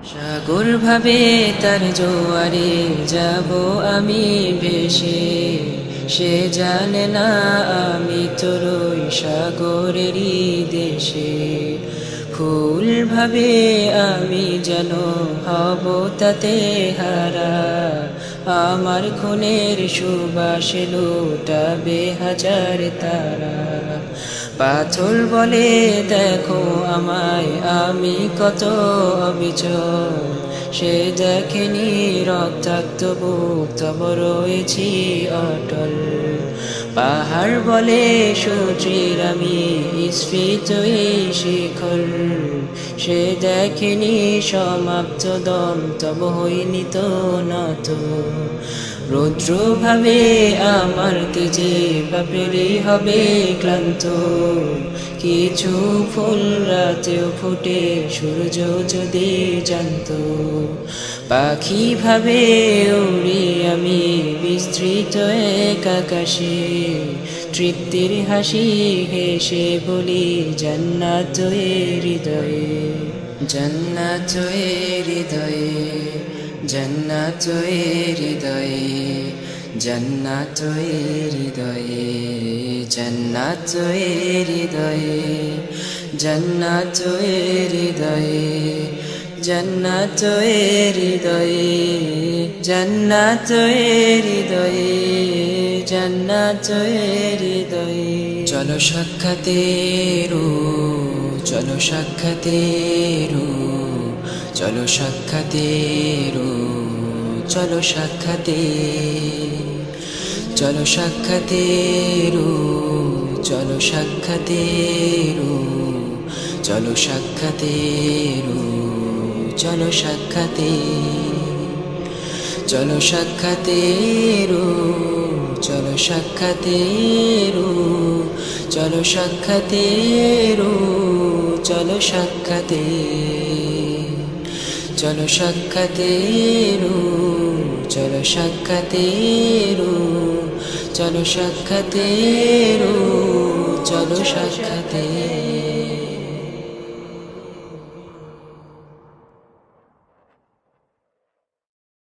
সাগর ভাবে তার জোয়ারে যাব আমি ভেসে, সে জানে না আমি তোর ওই সাগরেরই দেশে। ফুল ভাবে আমি যেন হব তাতে হারা, আমার খুনের সুবাসে লুটাবে হাজার তারা। পাথর বলে দেখো আমায় আমি কত অবিচল, সে দেখেনি রক্তাক্ত বুক তব রয়েছি অটল। পাহাড় বলে সূর্যের আমি স্ফীত এই শিখর, সে দেখেনি সমাপ্ত দম তব হইনি তো নত। রৌদ্র ভাবে আমার তেজে বাপেরই হবে ক্লান্ত, কিছু ফুল রাতেও ফুটে সূর্য যদি জানত। পাখি ভাবে উড়ি আমি বিস্তৃত এক আকাশে, তৃপ্তির হাসি হেসে বলি জান্নাত এ হৃদয়ে, জান্নাত এ হৃদয়ে, জান্নাত এ হৃদয়ে, জান্নাত এ হৃদয়ে, জান্নাত এ হৃদয়ে, জান্নাত এ হৃদয়ে, জান্নাত এ হৃদয়ে, জান্নাত এ হৃদয়ে, জান্নাত এ হৃদয়ে। চলো সাক্ষাতে রু, চলো সাক্ষাতে রু, চলো সাক্ষাতে রু, চলো সাক্ষাতে, চলো সাক্ষাতে রু, চলো সাক্ষাতে রু, চলো সাক্ষাতে রু, চলো সাক্ষাতে, চলো সাক্ষাতে রু, চলো সাক্ষাতে রু, চলো সাক্ষাতে রু, চলো সাক্ষাতে, চলো সাক্ষাতে রু, চলো সাক্ষাতে রু, চলো সাক্ষাতে রু, চলো সাক্ষাতে।